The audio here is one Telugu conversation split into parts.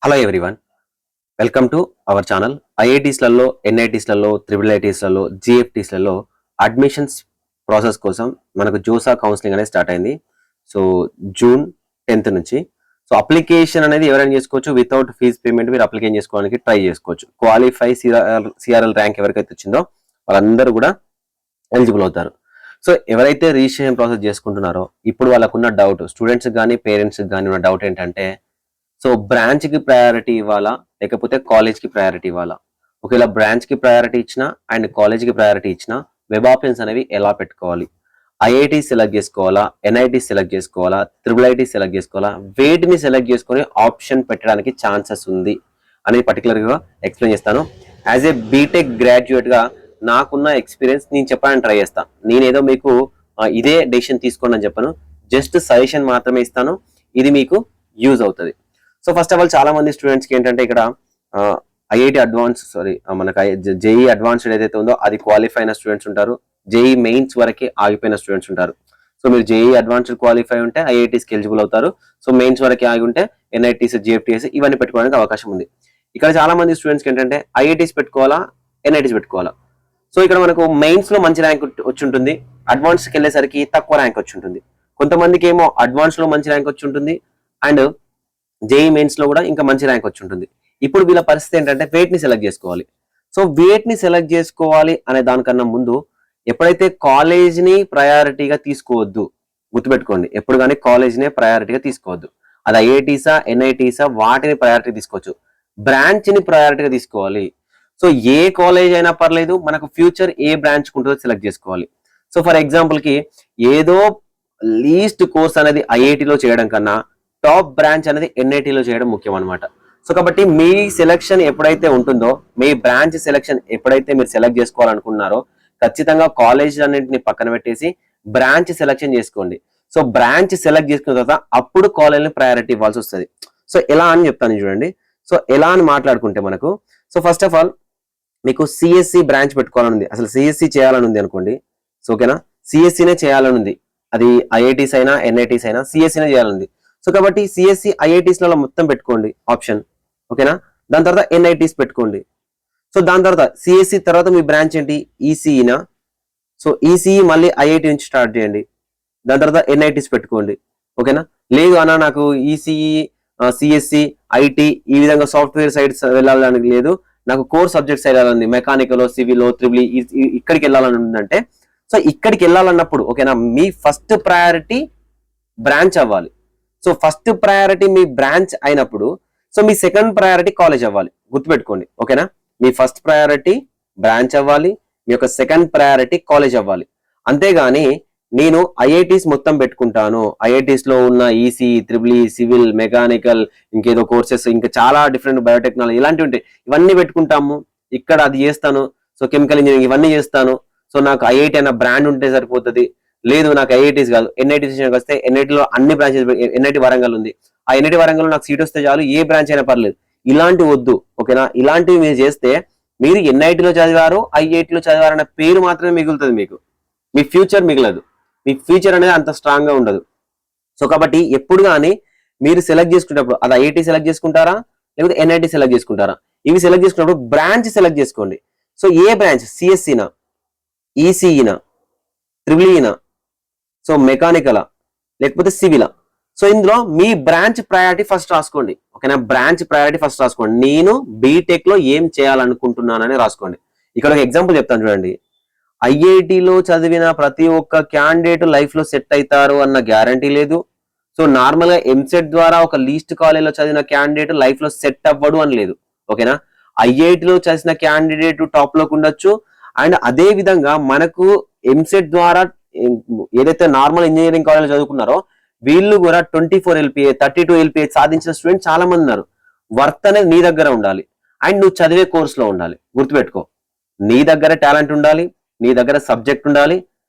Hello everyone, welcome to our channel. ఐఐటీస్లలో, ఎన్ఐటీస్లలో, త్రిబుల్ ఐటీస్లలో, జిఎఫ్టీస్లలో అడ్మిషన్స్ ప్రాసెస్ కోసం మనకు జోసా కౌన్సిలింగ్ అనేది స్టార్ట్ అయింది. సో జూన్ 10th నుంచి. సో అప్లికేషన్ అనేది ఎవరైనా చేసుకోవచ్చు. వితౌట్ ఫీజ్ పేమెంట్ మీరు అప్లికేషన్ చేసుకోవడానికి ట్రై చేసుకోవచ్చు. క్వాలిఫై సిఆర్ఎల్ ర్యాంక్ ఎవరికైతే వచ్చిందో వాళ్ళందరూ కూడా ఎలిజిబుల్ అవుతారు. సో ఎవరైతే రిజిస్ట్రేషన్ ప్రాసెస్ చేసుకుంటున్నారో ఇప్పుడు వాళ్ళకున్న డౌట్, స్టూడెంట్స్కి కానీ పేరెంట్స్కి కానీ ఉన్న డౌట్ ఏంటంటే, సో బ్రాంచ్కి ప్రయారిటీ ఇవ్వాలా లేకపోతే కాలేజ్కి ప్రయారిటీ ఇవ్వాలా? ఒకవేళ బ్రాంచ్కి ప్రయారిటీ ఇచ్చినా అండ్ కాలేజ్కి ప్రయారిటీ ఇచ్చినా వెబ్ ఆప్షన్స్ అనేవి ఎలా పెట్టుకోవాలి? ఐఐటీ సెలెక్ట్ చేసుకోవాలా, ఎన్ఐటీ సెలెక్ట్ చేసుకోవాలా, త్రిబుల్ ఐటీ సెలెక్ట్ చేసుకోవాలా, వేటిని సెలెక్ట్ చేసుకొని ఆప్షన్ పెట్టడానికి ఛాన్సెస్ ఉంది అనేది పర్టికులర్గా ఎక్స్ప్లెయిన్ చేస్తాను. యాజ్ ఏ బీటెక్ గ్రాడ్యుయేట్గా నాకున్న ఎక్స్పీరియన్స్ నేను చెప్పడానికి ట్రై చేస్తాను. నేనేదో మీకు ఇదే డెసిషన్ తీసుకోండి అని చెప్పను, జస్ట్ సజెషన్ మాత్రమే ఇస్తాను. ఇది మీకు యూజ్ అవుతుంది. సో ఫస్ట్ ఆఫ్ ఆల్ చాలా మంది స్టూడెంట్స్కి ఏంటంటే ఇక్కడ ఐఐటి అడ్వాన్స్ మనకు జేఈ అడ్వాన్స్డ్ ఏదైతే ఉందో అది క్వాలిఫై అయిన స్టూడెంట్స్ ఉంటారు. జేఈ మెయిన్స్ వరకు ఆగిపోయిన స్టూడెంట్స్ ఉంటారు. సో మీరు జేఈ అడ్వాన్స్డ్ క్వాలిఫై ఉంటే ఐఐటీస్కి ఎలిజిబుల్ అవుతారు. సో మెయిన్స్ వరకు ఆగి ఉంటే ఎన్ఐటీస్, జిఎఫ్టీఎస్ ఇవన్నీ పెట్టుకోవడానికి అవకాశం ఉంది. ఇక్కడ చాలా మంది స్టూడెంట్స్కి ఏంటంటే ఐఐటీస్ పెట్టుకోవాలా, ఎన్ఐటీస్ పెట్టుకోవాలా. సో ఇక్కడ మనకు మెయిన్స్ లో మంచి ర్యాంక్ వచ్చి ఉంటుంది, అడ్వాన్స్కి వెళ్ళేసరికి తక్కువ ర్యాంక్ వచ్చి ఉంటుంది. కొంతమందికి ఏమో అడ్వాన్స్ లో మంచి ర్యాంక్ వచ్చి ఉంటుంది అండ్ జేఈ మెయిన్స్ లో కూడా ఇంకా మంచి ర్యాంక్ వచ్చి ఉంటుంది. ఇప్పుడు వీళ్ళ పరిస్థితి ఏంటంటే వేటిని సెలెక్ట్ చేసుకోవాలి. సో వేటిని సెలెక్ట్ చేసుకోవాలి అనే దానికన్నా ముందు ఎప్పుడైతే కాలేజ్ని ప్రయారిటీగా తీసుకోవద్దు, గుర్తుపెట్టుకోండి. ఎప్పుడు కానీ కాలేజ్నే ప్రయారిటీగా తీసుకోవద్దు. అది ఐఐటీసా, ఎన్ఐటీసా వాటిని ప్రయారిటీ తీసుకోవచ్చు. బ్రాంచ్ని ప్రయారిటీగా తీసుకోవాలి. సో ఏ కాలేజ్ అయినా పర్లేదు, మనకు ఫ్యూచర్ ఏ బ్రాంచ్ ఉంటుందో సెలెక్ట్ చేసుకోవాలి. సో ఫర్ ఎగ్జాంపుల్ కి ఏదో లీస్ట్ కోర్స్ అనేది ఐఐటీలో చేయడం కన్నా టాప్ బ్రాంచ్ అనేది ఎన్ఐటీలో చేయడం ముఖ్యం అనమాట. సో కాబట్టి మీ సెలెక్షన్ ఎప్పుడైతే ఉంటుందో, మీ బ్రాంచ్ సెలెక్షన్ ఎప్పుడైతే మీరు సెలెక్ట్ చేసుకోవాలనుకున్నారో ఖచ్చితంగా కాలేజ్ అన్నింటిని పక్కన పెట్టేసి బ్రాంచ్ సెలెక్షన్ చేసుకోండి. సో బ్రాంచ్ సెలెక్ట్ చేసుకున్న తర్వాత అప్పుడు కాలేజ్ని ప్రయారిటీ ఇవ్వాల్సి వస్తుంది. సో ఎలా అని చెప్తాను చూడండి. సో ఎలా అని మాట్లాడుకుంటే మనకు, సో ఫస్ట్ ఆఫ్ ఆల్ మీకు సిఎస్సి బ్రాంచ్ పెట్టుకోవాలని ఉంది, అసలు సిఎస్సి చేయాలని ఉంది అనుకోండి. సో ఓకేనా, సిఎస్సినే చేయాలని ఉంది. అది ఐఐటీస్ అయినా ఎన్ఐటీస్ అయినా సిఎస్సినే చేయాలని ఉంది. సో కాబట్టి సిఎస్సి ఐఐటీస్లలో మొత్తం పెట్టుకోండి ఆప్షన్, ఓకేనా. దాని తర్వాత ఎన్ఐటీస్ పెట్టుకోండి. సో దాని తర్వాత సిఎస్సి తర్వాత మీ బ్రాంచ్ ఏంటి, ఈసీఈనా. సో ఈసీఈ మళ్ళీ ఐఐటీ నుంచి స్టార్ట్ చేయండి. దాని తర్వాత ఎన్ఐటీస్ పెట్టుకోండి, ఓకేనా. లేదు అన్న నాకు ఈసీఈ, సిఎస్సి, ఐటీ ఈ విధంగా సాఫ్ట్వేర్ సైడ్స్ వెళ్ళాలని లేదు, నాకు కోర్ సబ్జెక్ట్స్ వెళ్ళాలని, మెకానికల్, సివిల్, త్రిబుల్ ఇక్కడికి వెళ్ళాలని ఉందంటే, సో ఇక్కడికి వెళ్ళాలన్నప్పుడు ఓకేనా మీ ఫస్ట్ ప్రయారిటీ బ్రాంచ్ అవ్వాలి. సో ఫస్ట్ ప్రయారిటీ మీ బ్రాంచ్ అయినప్పుడు సో మీ సెకండ్ ప్రయారిటీ కాలేజ్ అవ్వాలి, గుర్తుపెట్టుకోండి, ఓకేనా. మీ ఫస్ట్ ప్రయారిటీ బ్రాంచ్ అవ్వాలి, మీ యొక్క సెకండ్ ప్రయారిటీ కాలేజ్ అవ్వాలి. అంతేగాని నేను ఐఐటీస్ మొత్తం పెట్టుకుంటాను, ఐఐటీస్ లో ఉన్న EC, triple E, civil, mechanical, ఇంకేదో కోర్సెస్ ఇంకా చాలా డిఫరెంట్ బయోటెక్నాలజీ ఇలాంటివి ఉంటాయి, ఇవన్నీ పెట్టుకుంటాము, ఇక్కడ అది చేస్తాను, సో కెమికల్ ఇంజనీరింగ్ ఇవన్నీ చేస్తాను, సో నాకు ఐఐటీ అన్న బ్రాండ్ ఉంటే సరిపోతుంది. లేదు నాకు ఐఐటీస్ కాదు, ఎన్ఐటీస్ వస్తే ఎన్ఐటీలో అన్ని బ్రాంచెస్, ఎన్ఐటీ వరంగల్ ఉంది, ఆ ఎన్ఐటీ వరంగల్ నాకు సీట్ వస్తే చాలు, ఏ బ్రాంచ్ అయినా పర్లేదు, ఇలాంటివి వద్దు, ఓకేనా. ఇలాంటివి మీరు చేస్తే మీరు ఎన్ఐటీలో చదివారు, ఐఐటీలో చదివారు అన్న పేరు మాత్రమే మిగులుతుంది మీకు, మీ ఫ్యూచర్ మిగలదు, మీ ఫ్యూచర్ అనేది అంత స్ట్రాంగ్ గా ఉండదు. సో కాబట్టి ఎప్పుడు కానీ మీరు సెలెక్ట్ చేసుకునేటప్పుడు అది ఐఐటీ సెలెక్ట్ చేసుకుంటారా లేకపోతే ఎన్ఐటీ సెలెక్ట్ చేసుకుంటారా, ఇవి సెలెక్ట్ చేసుకున్నప్పుడు బ్రాంచ్ సెలెక్ట్ చేసుకోండి. సో ఏ బ్రాంచ్, సిఎస్సినా, ఈసీఈనా, త్రిబుల్ ఈనా, సో మెకానికలా లేకపోతే సివిలా. సో ఇందులో మీ బ్రాంచ్ ప్రయారిటీ ఫస్ట్ రాసుకోండి, ఓకేనా. బ్రాంచ్ ప్రయారిటీ ఫస్ట్ రాసుకోండి. నేను బీటెక్ లో ఏం చేయాలనుకుంటున్నానని రాసుకోండి. ఇక్కడ ఒక ఎగ్జాంపుల్ చెప్తాను చూడండి. ఐఐటిలో చదివిన ప్రతి ఒక్క క్యాండిడేట్ లైఫ్ లో సెట్ అవుతారు అన్న గ్యారంటీ లేదు. సో నార్మల్ గా ఎంసెట్ ద్వారా ఒక లీస్ట్ కాలేజ్ లో చదివిన క్యాండిడేట్ లైఫ్ లో సెట్ అవ్వడు అని లేదు, ఓకేనా. ఐఐటిలో చదివిన క్యాండిడేట్ టాప్ లోకి ఉండొచ్చు అండ్ అదే విధంగా మనకు ఎంసెట్ ద్వారా ఏదైతే నార్మల్ ఇంజనీరింగ్ కాలేజ్ చదువుకున్నారో వీళ్ళు కూడా 24 LPA 32 LPA సాధించిన స్టూడెంట్ చాలా మంది ఉన్నారు. వర్త్ అనేది నీ దగ్గర ఉండాలి అండ్ నువ్వు చదివే కోర్సులో ఉండాలి, గుర్తుపెట్టుకో. నీ దగ్గర టాలెంట్ ఉండాలి, నీ దగ్గర సబ్జెక్ట్ ఉండాలి,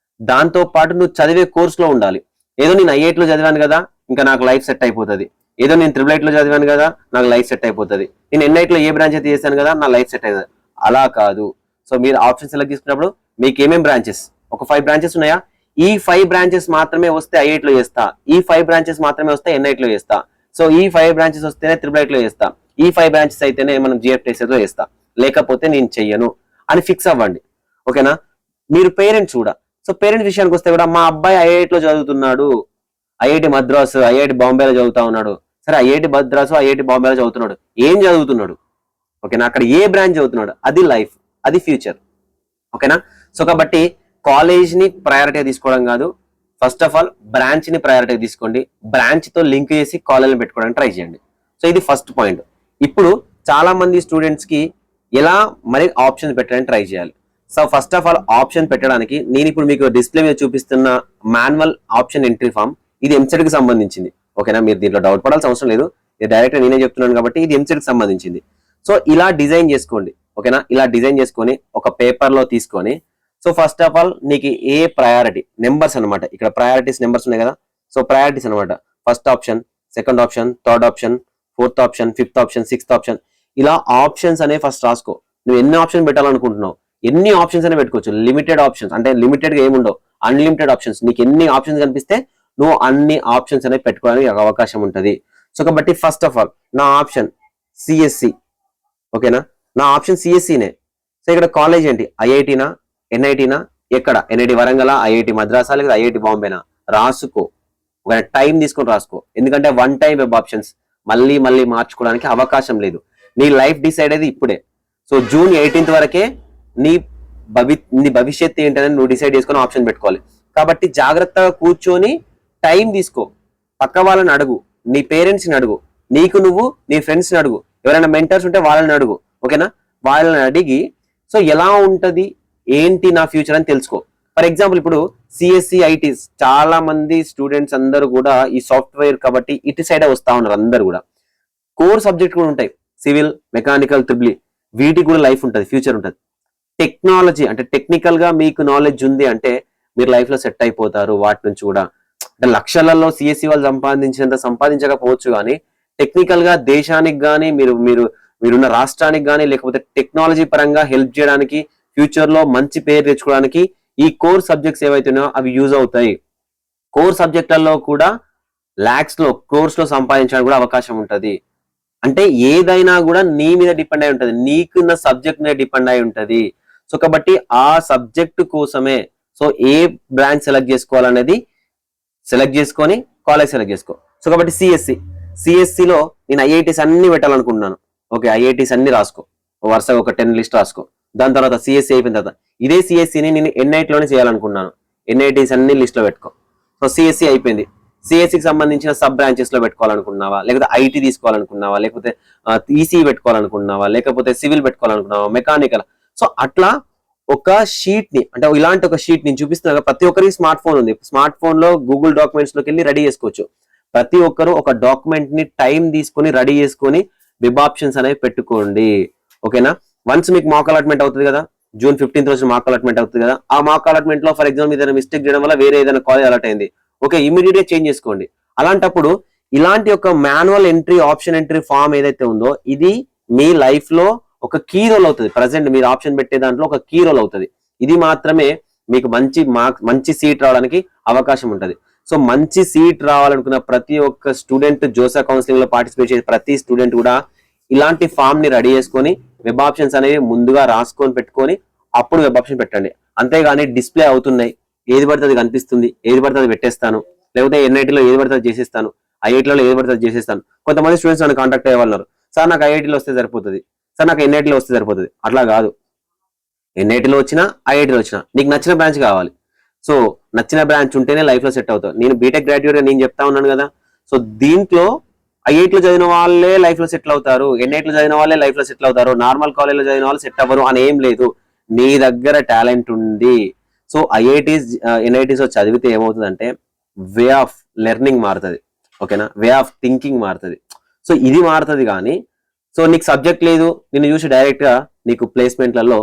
దాంతో పాటు నువ్వు చదివే కోర్సులో ఉండాలి. ఏదో నేను ఐఐటీలో చదివాను కదా ఇంకా నాకు లైఫ్ సెట్ అయిపోతుంది, ఏదో నేను త్రిబుల్ ఐటీలో చదివాను కదా నాకు లైఫ్ సెట్ అయిపోతుంది, నేను ఎన్ఐటీలో ఏ బ్రాంచ్ అయితే చేశాను కదా నా లైఫ్ సెట్ అవుతుంది, అలా కాదు. సో మీరు ఆప్షన్ సెలెక్ట్ చేసుకున్నప్పుడు మీకు ఏమేమి బ్రాంచెస్, ఒక 5 బ్రాంచెస్ ఉన్నాయా, ఈ 5 బ్రాంచెస్ మాత్రమే వస్తే ఐఐటీలో చేస్తా, ఈ 5 బ్రాంచెస్ మాత్రమే వస్తే ఎన్ఐటీలో చేస్తా, సో ఈ 5 బ్రాంచెస్ వస్తేనే త్రిబుల్ ఐటీలో చేస్తా, ఈ 5 బ్రాంచెస్ అయితేనే మనం జిఎఫ్టీఎస్లో వేస్తా, లేకపోతే నేను చెయ్యను అని ఫిక్స్ అవ్వండి. ఓకేనా? మీరు పేరెంట్స్ కూడా, సో పేరెంట్స్ విషయానికి వస్తే కూడా మా అబ్బాయి ఐఐటిలో చదువుతున్నాడు, ఐఐటి మద్రాసు, ఐఐటి బాంబేలో చదువుతా ఉన్నాడు. సరే, ఐఐటి మద్రాసు, ఐఐటి బాంబేలో చదువుతున్నాడు, ఏం చదువుతున్నాడు? ఓకేనా? అక్కడ ఏ బ్రాంచ్ చదువుతున్నాడు? అది లైఫ్, అది ఫ్యూచర్. ఓకేనా? సో కాబట్టి కాలేజ్ ని ప్రయారిటీ తీసుకోవడం కాదు, ఫస్ట్ ఆఫ్ ఆల్ బ్రాంచ్ ని ప్రయారిటీ తీసుకోండి, బ్రాంచ్ తో లింక్ చేసి కాలేజ్ పెట్టుకోవడానికి ట్రై చేయండి. సో ఇది ఫస్ట్ పాయింట్. ఇప్పుడు చాలా మంది స్టూడెంట్స్ కి ఎలా మరి ఆప్షన్ పెట్టడానికి ట్రై చేయాలి. So first of all option పెట్టడానికి నేను ఇప్పుడు మీకు డిస్ప్లే మీద చూపిస్తున్న మాన్యువల్ ఆప్షన్ ఎంట్రీ ఫామ్, ఇది ఎంసెట్ కి సంబంధించింది. ఓకేనా? మీరు దీంట్లో డౌట్ పడాల్సిన అవసరం లేదు, ఇది డైరెక్ట్ నేనే చెప్తున్నాను కాబట్టి ఇది ఎంసెట్ కి సంబంధించింది. సో ఇలా డిజైన్ చేసుకోండి. ఓకేనా? ఇలా డిజైన్ చేసుకొని ఒక పేపర్ లో తీసుకొని, సో ఫస్ట్ ఆఫ్ ఆల్ నీకు ఏ ప్రయారిటీ నెంబర్స్ అనమాట, ఇక్కడ ప్రయారిటీస్ నెంబర్స్ ఉన్నాయి కదా, సో ప్రయారిటీస్ అనమాట, first option, second option, third option, fourth option, fifth option, sixth option, ఇలా ఆప్షన్స్ అనే ఫస్ట్ రాసుకో. నువ్వు ఎన్ని ఆప్షన్ పెట్టాలనుకుంటున్నావు, ఎన్ని ఆప్షన్స్ అనే పెట్టుకోవచ్చు. లిమిటెడ్ ఆప్షన్స్ అంటే లిమిటెడ్ గా ఏముండవు, అన్లిమిటెడ్ ఆప్షన్స్. నీకు ఎన్ని ఆప్షన్స్ కనిపిస్తే నువ్వు అన్ని ఆప్షన్స్ అనేవి పెట్టుకోవడానికి అవకాశం ఉంటుంది. సో కాబట్టి ఫస్ట్ ఆఫ్ ఆల్ నా ఆప్షన్ సిఎస్సి. ఓకేనా? నా ఆప్షన్ సిఎస్సినే. సో ఇక్కడ కాలేజ్ ఏంటి, ఐఐటీనా, ఎన్ఐటీనా, ఎక్కడ, ఎన్ఐటి వరంగల్, ఐఐటి మద్రాసా, లేదా ఐఐటి బాంబేనా, రాసుకో. ఒక టైం తీసుకొని రాసుకో, ఎందుకంటే వన్ టైం వెబ్ ఆప్షన్స్ మళ్ళీ మళ్ళీ మార్చుకోవడానికి అవకాశం లేదు. నీ లైఫ్ డిసైడ్ అయ్యేది ఇప్పుడే. సో జూన్ 18th వరకే నీ భవిష్యత్తు ఏంటనేది నువ్వు డిసైడ్ చేసుకొని ఆప్షన్ పెట్టుకోవాలి. కాబట్టి జాగ్రత్తగా కూర్చొని టైం తీసుకో, పక్క వాళ్ళని అడుగు, నీ పేరెంట్స్ని అడుగు, నీకు నువ్వు నీ ఫ్రెండ్స్ని అడుగు, ఎవరైనా మెంటర్స్ ఉంటే వాళ్ళని అడుగు. ఓకేనా? వాళ్ళని అడిగి సో ఎలా ఉంటది ఏంటి నా ఫ్యూచర్ అని తెలుసుకో. ఫర్ ఎగ్జాంపుల్ ఇప్పుడు సిఎస్సి ఐటీస్ చాలా మంది స్టూడెంట్స్ అందరూ కూడా ఈ సాఫ్ట్వేర్ కాబట్టి ఇటు సైడే వస్తా ఉన్నారు. అందరు కూడా కోర్ సబ్జెక్ట్ కూడా ఉంటాయి, సివిల్, మెకానికల్, ట్రిపుల్, వీటికి కూడా లైఫ్ ఉంటుంది, ఫ్యూచర్ ఉంటుంది. టెక్నాలజీ అంటే టెక్నికల్ గా మీకు నాలెడ్జ్ ఉంది అంటే మీరు లైఫ్ లో సెట్ అయిపోతారు. వాటి నుంచి కూడా అంటే లక్షలలో సిఎస్సి వాళ్ళు సంపాదించినంత సంపాదించకపోవచ్చు, కానీ టెక్నికల్ గా దేశానికి కానీ మీరున్న రాష్ట్రానికి కానీ లేకపోతే టెక్నాలజీ పరంగా హెల్ప్ చేయడానికి, ఫ్యూచర్ లో మంచి పేరు తెచ్చుకోవడానికి ఈ కోర్ సబ్జెక్ట్స్ ఏవైతున్నాయో అవి యూజ్ అవుతాయి. కోర్ సబ్జెక్టులలో కూడా లాక్స్ లో, క్రోర్స్ లో సంపాదించడానికి కూడా అవకాశం ఉంటుంది. అంటే ఏదైనా కూడా నీ మీద డిపెండ్ అయి ఉంటుంది, నీకున్న సబ్జెక్ట్ మీద డిపెండ్ అయి ఉంటుంది. సో కాబట్టి ఆ సబ్జెక్ట్ కోసమే సో ఏ బ్రాంచ్ సెలెక్ట్ చేసుకోవాలనేది సెలెక్ట్ చేసుకొని కాలేజ్ సెలెక్ట్ చేసుకో. సో కాబట్టి సిఎస్సిలో నేను ఐఐటీస్ అన్ని పెట్టాలనుకుంటున్నాను. ఓకే, ఐఐటీస్ అన్ని రాసుకో, వరుసగా ఒక 10 లిస్ట్ రాసుకో. దాని తర్వాత సిఎస్సి అయిపోయిన తర్వాత ఇదే సిఎస్సిని నేను ఎన్ఐటీలోనే చేయాలనుకుంటున్నాను, ఎన్ఐటీస్ అన్ని లిస్ట్ లో పెట్టుకో. సో సిఎస్సి అయిపోయింది, సిఎస్సికి సంబంధించిన సబ్ బ్రాంచెస్ లో పెట్టుకోవాలనుకున్నావా, లేకపోతే ఐటీ తీసుకోవాలనుకున్నావా, లేకపోతే ఈసీ పెట్టుకోవాలనుకున్నావా, లేకపోతే సివిల్ పెట్టుకోవాలనుకున్నావా, మెకానికల్. సో అట్లా ఒక షీట్ ని, అంటే ఇలాంటి ఒక షీట్ నేను చూపిస్తున్నా. ప్రతి ఒక్కరికి స్మార్ట్ ఫోన్ ఉంది, స్మార్ట్ ఫోన్ లో గూగుల్ డాక్యుమెంట్స్ లోకి వెళ్ళి రెడీ చేసుకోవచ్చు. ప్రతి ఒక్కరు ఒక డాక్యుమెంట్ ని టైం తీసుకొని రెడీ చేసుకొని వెబ్ ఆప్షన్స్ అనేవి పెట్టుకోండి. ఓకేనా? వన్స్ మీకు మాక్ అలాట్మెంట్ అవుతుంది కదా, జూన్ 15th రోజు మాక్ అలాట్మెంట్ అవుతుంది కదా, ఆ మాక్ అలాట్మెంట్ లో ఫర్ ఎగ్జాంపుల్ ఏదైనా మిస్టేక్ చేయడం వల్ల వేరే ఏదైనా కాలేజ్ అలాట్ అయింది, ఓకే, ఇమీడియట్ గా చేంజ్ చేసుకోండి. అలాంటప్పుడు ఇలాంటి ఒక manual entry, option entry form ఏదైతే ఉందో ఇది మీ లైఫ్ లో ఒక కీ రోల్ అవుతుంది. ప్రజెంట్ మీరు ఆప్షన్ పెట్టే దాంట్లో ఒక కీ రోల్ అవుతుంది. ఇది మాత్రమే మీకు మంచి సీట్ రావడానికి అవకాశం ఉంటుంది. సో మంచి సీట్ రావాలనుకున్న ప్రతి ఒక్క స్టూడెంట్, జోసా కౌన్సిలింగ్ లో పార్టిసిపేట్ చేసే ప్రతి స్టూడెంట్ కూడా ఇలాంటి ఫామ్ ని రెడీ చేసుకొని వెబ్ ఆప్షన్స్ అనేవి ముందుగా రాసుకొని పెట్టుకొని అప్పుడు వెబ్ ఆప్షన్ పెట్టండి. అంతేగాని డిస్ప్లే అవుతున్నాయి, ఏది పడితే అది కనిపిస్తుంది, ఏది పడితే అది పెట్టేస్తాను, లేకపోతే ఎన్ఐటీలో ఏది పడితే అది చేసేస్తాను, ఐఐటీలో ఏది పడితే అది చేసేస్తాను. కొంతమంది స్టూడెంట్స్ నన్ను కాంటాక్ట్ అయ్యేవాళ్ళు, సార్ నాకు ఐఐటీలో వస్తే సరిపోతుంది, సార్ నాకు ఎన్ఐటీలో వస్తే సరిపోతుంది. అట్లా కాదు, ఎన్ఐటీలో వచ్చినా ఐఐటీలో వచ్చినా నీకు నచ్చిన బ్రాంచ్ కావాలి. సో నచ్చిన బ్రాంచ్ ఉంటేనే లైఫ్ లో సెట్ అవుతావు. నేను బీటెక్ గ్రాడ్యుయేట్ గా నేను చెప్తా ఉన్నాను కదా. సో దీంట్లో ఐఐటీలో చదివిన వాళ్ళే లైఫ్ లో సెటిల్ అవుతారు, ఎన్ఐటీలో చదివిన వాళ్ళే లైఫ్ లో సెటిల్ అవుతారు, నార్మల్ కాలేజ్లో చదివిన వాళ్ళు సెట్ అవ్వరు అని ఏం లేదు. నీ దగ్గర టాలెంట్ ఉంది. సో ఐఐటీస్, ఎన్ఐటీస్ చదివితే ఏమవుతుందంటే వే ఆఫ్ లెర్నింగ్ మారుతుంది. ఓకేనా? వే ఆఫ్ థింకింగ్ మారుతుంది. సో ఇది మారుతుంది. కానీ సో నీకు సబ్జెక్ట్ లేదు, నిన్ను చూసి డైరెక్ట్ గా నీకు ప్లేస్మెంట్లలో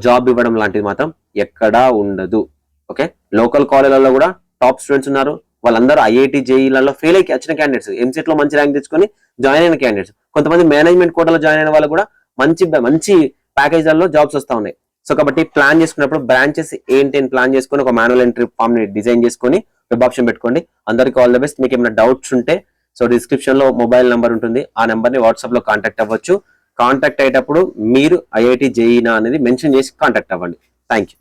జాబ్ ఇవ్వడం లాంటిది మాత్రం ఎక్కడా ఉండదు. ఓకే, లోకల్ కాలేజ్లలో కూడా టాప్ స్టూడెంట్స్ ఉన్నారు, వాళ్ళందరూ ఐఐటి జేఈలలో ఫెయిల్ అయ్యి వచ్చిన క్యాండిడేట్స్, ఎంసెట్ లో మంచి ర్యాంక్ తెచ్చుకొని జాయిన్ అయిన క్యాండిడేట్స్, కొంతమంది మేనేజ్మెంట్ కోటాలో జాయిన్ అయిన వాళ్ళు కూడా మంచి ప్యాకేజ్లలో జాబ్స్ వస్తా ఉన్నాయి. సో కాబట్టి ప్లాన్ చేసుకున్నప్పుడు బ్రాంచెస్ ఏంటి అని ప్లాన్ చేసుకొని ఒక మాన్యువల్ ఎంట్రీ ఫామ్ ని డిజైన్ చేసుకొని వెబ్ ఆప్షన్ పెట్టుకోండి. అందరికీ ఆల్ ద బెస్ట్. మీకు ఏమైనా డౌట్స్ ఉంటే సో డిస్క్రిప్షన్ లో మొబైల్ నెంబర్ ఉంటుంది, ఆ నెంబర్ ని వాట్సాప్ లో కాంటాక్ట్ అవ్వచ్చు. కాంటాక్ట్ అయ్యేటప్పుడు మీరు ఐఐటి జేఈనా అనేది మెన్షన్ చేసి కాంటాక్ట్ అవ్వండి. Thank you.